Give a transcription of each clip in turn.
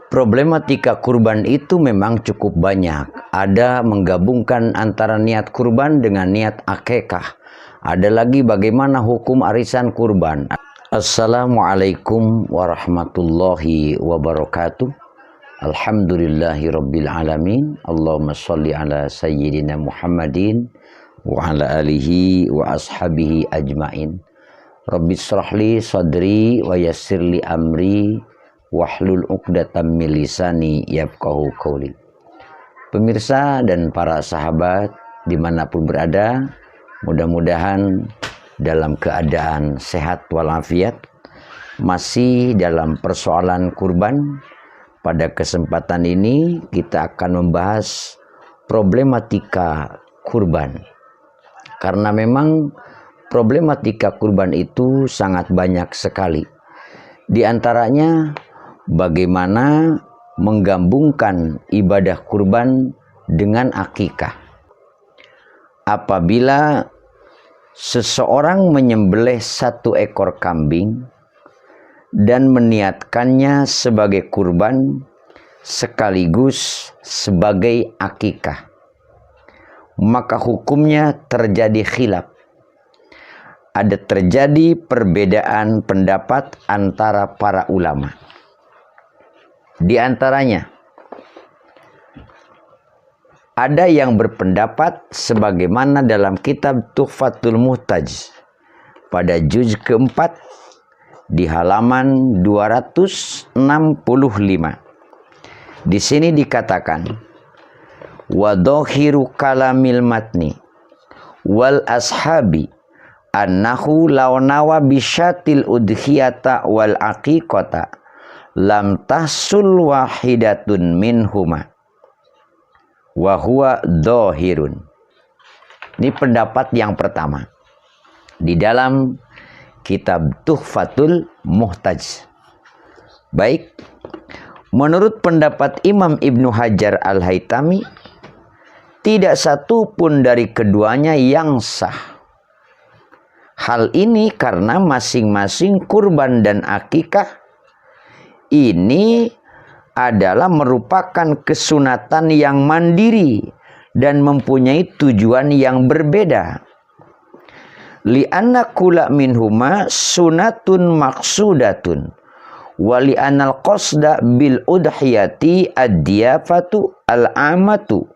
Problematika kurban itu memang cukup banyak. Ada menggabungkan antara niat kurban dengan niat akikah. Ada lagi bagaimana hukum arisan kurban. Assalamualaikum warahmatullahi wabarakatuh. Alhamdulillahi rabbil alamin. Allahumma salli ala sayyidina Muhammadin wa ala alihi wa ashabihi ajmain. Rabbi shrahli sadri wa yassirli amri wahlul 'uqdatam min lisani yafqahu qawli. Pemirsa dan para sahabat dimanapun berada, mudah-mudahan dalam keadaan sehat walafiat. Masih dalam persoalan kurban. Pada kesempatan ini kita akan membahas problematika kurban, karena memang problematika kurban itu sangat banyak sekali. Di antaranya bagaimana menggabungkan ibadah kurban dengan akikah. Apabila seseorang menyembelih satu ekor kambing dan meniatkannya sebagai kurban sekaligus sebagai akikah, maka hukumnya terjadi khilaf. Ada terjadi perbedaan pendapat antara para ulama. Di antaranya, ada yang berpendapat sebagaimana dalam kitab Tuhfatul Muhtaj pada juz keempat di halaman 265. Di sini dikatakan, wa dhahiru kalamil matni wal ashabi annahu law nawa bisyatil udhiyata wal aqiqata lam tahsul wahidatun minhuma wa huwa dhahirun. Ini pendapat yang pertama di dalam kitab Tuhfatul Muhtaj. Baik, menurut pendapat Imam Ibnu Hajar Al-Haytami, tidak satu pun dari keduanya yang sah. Hal ini karena masing-masing kurban dan akikah ini adalah merupakan kesunatan yang mandiri dan mempunyai tujuan yang berbeda. Li'anna kula minhuma sunatun maksudatun wa li'anal qasda bil udhiyati ad-diyafatu al-amatu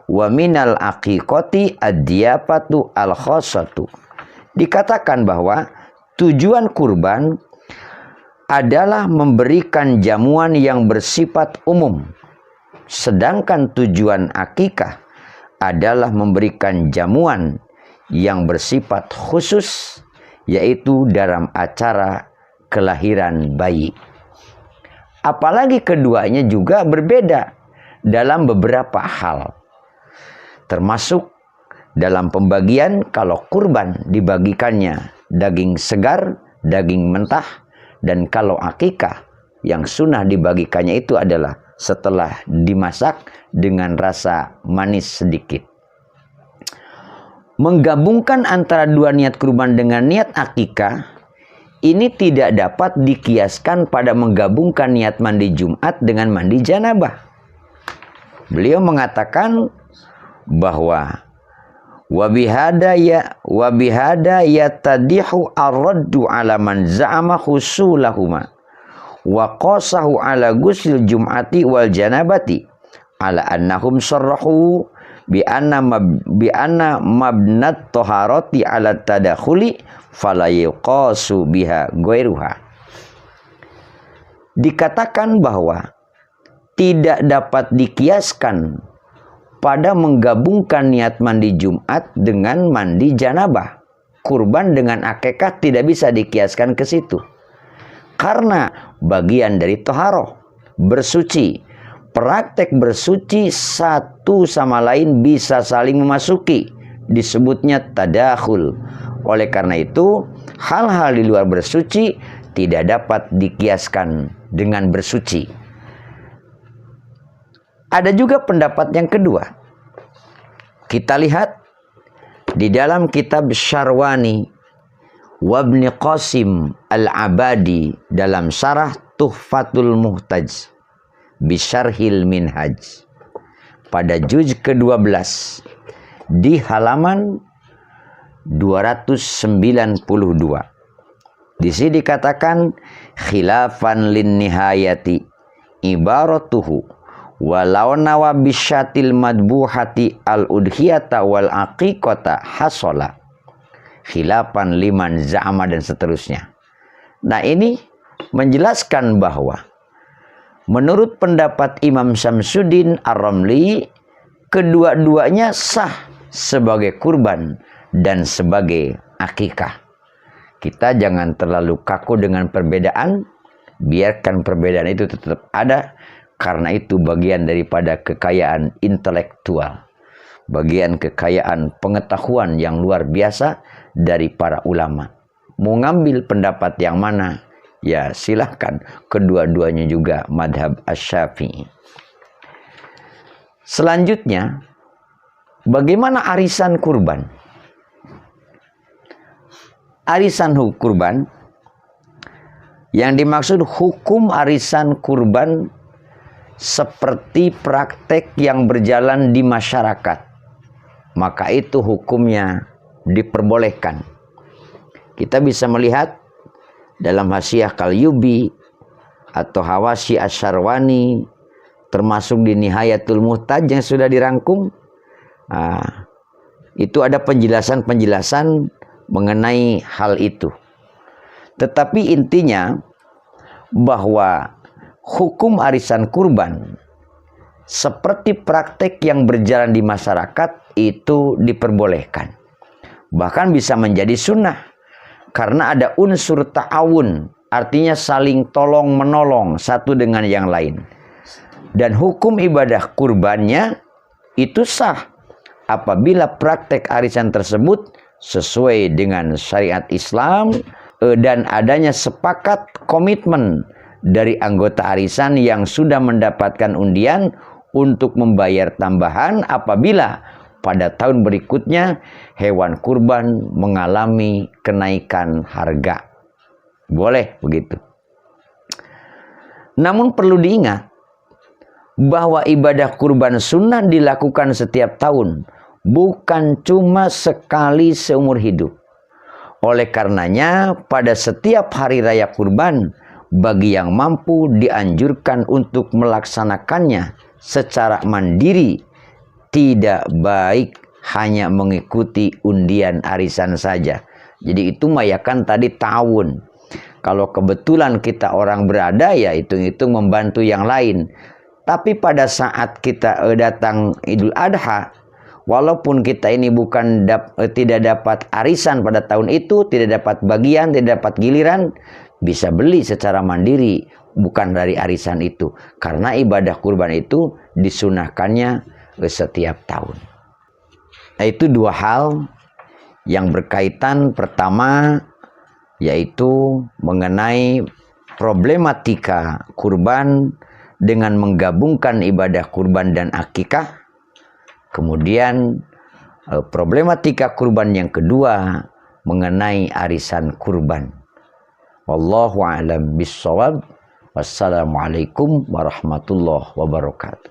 wa minal aqiqati ad-diyafatu al-khassatu. Dikatakan bahwa tujuan kurban adalah memberikan jamuan yang bersifat umum, sedangkan tujuan akikah adalah memberikan jamuan yang bersifat khusus, yaitu dalam acara kelahiran bayi. Apalagi keduanya juga berbeda dalam beberapa hal, termasuk dalam pembagian. Kalau kurban dibagikannya daging segar, daging mentah, dan kalau akikah yang sunnah dibagikannya itu adalah setelah dimasak dengan rasa manis sedikit. Menggabungkan antara dua niat kurban dengan niat akikah ini tidak dapat dikiaskan pada menggabungkan niat mandi Jumat dengan mandi janabah. Beliau mengatakan bahwa wabihada yatadihu ar-raddu ala man za'ama husulahuma wa qasahu ala ghusl jum'ati wal janabati ala annahum sarrahu bi anna mabnat taharati ala tadakhuli fala yuqasu biha ghairuha. Dikatakan bahwa tidak dapat dikiaskan pada menggabungkan niat mandi Jumat dengan mandi janabah. Kurban dengan akikah tidak bisa dikiaskan ke situ, karena bagian dari toharoh, bersuci. Praktek bersuci satu sama lain bisa saling memasuki, disebutnya tadakhul. Oleh karena itu, hal-hal di luar bersuci tidak dapat dikiaskan dengan bersuci. Ada juga pendapat yang kedua. Kita lihat di dalam kitab Syarwani Wabni Qasim Al-Abadi dalam syarah Tuhfatul Muhtaj. Bisyarhil Minhaj pada juz ke-12 di halaman 292. Di sini dikatakan khilafan lin nihayati ibaratuhu walau nawa bisyatil madbuhati al udhiyata wal aqiqata hasola khilafan liman za'ama dan seterusnya. Nah, ini menjelaskan bahwa menurut pendapat Imam Syamsuddin Ar-Ramli, kedua-duanya sah sebagai kurban dan sebagai akikah. Kita jangan terlalu kaku dengan perbedaan, biarkan perbedaan itu tetap ada, karena itu bagian daripada kekayaan intelektual, bagian kekayaan pengetahuan yang luar biasa dari para ulama. Mau ngambil pendapat yang mana? Ya silahkan, kedua-duanya juga madhab Asy-Syafi'i. Selanjutnya, bagaimana arisan kurban? Arisan kurban, yang dimaksud hukum arisan kurban seperti praktek yang berjalan di masyarakat, maka itu hukumnya diperbolehkan. Kita bisa melihat dalam Hasyiah Qalyubi atau Hawashi Asyarwani, termasuk di Nihayatul Muhtaj yang sudah dirangkum, itu ada penjelasan-penjelasan mengenai hal itu. Tetapi intinya bahwa hukum arisan kurban seperti praktek yang berjalan di masyarakat itu diperbolehkan, bahkan bisa menjadi sunnah. Karena ada unsur ta'awun, artinya saling tolong menolong satu dengan yang lain. Dan hukum ibadah kurbannya itu sah apabila praktek arisan tersebut sesuai dengan syariat Islam dan adanya sepakat komitmen dari anggota arisan yang sudah mendapatkan undian untuk membayar tambahan apabila pada tahun berikutnya hewan kurban mengalami kenaikan harga. Boleh begitu. Namun perlu diingat bahwa ibadah kurban sunnah dilakukan setiap tahun, bukan cuma sekali seumur hidup. Oleh karenanya pada setiap hari raya kurban, bagi yang mampu dianjurkan untuk melaksanakannya secara mandiri. Tidak baik hanya mengikuti undian arisan saja. Jadi itu mayakan tadi tahun. Kalau kebetulan kita orang berada, ya hitung-hitung membantu yang lain. Tapi pada saat kita datang Idul Adha, walaupun kita ini tidak dapat arisan pada tahun itu, tidak dapat bagian, tidak dapat giliran, bisa beli secara mandiri, bukan dari arisan itu. Karena ibadah kurban itu disunahkannya setiap tahun. Nah, itu dua hal yang berkaitan. Pertama, yaitu mengenai problematika kurban dengan menggabungkan ibadah kurban dan akikah. Kemudian problematika kurban yang kedua mengenai arisan kurban. Wallahu a'lam bishawab. Wassalamualaikum warahmatullahi wabarakatuh.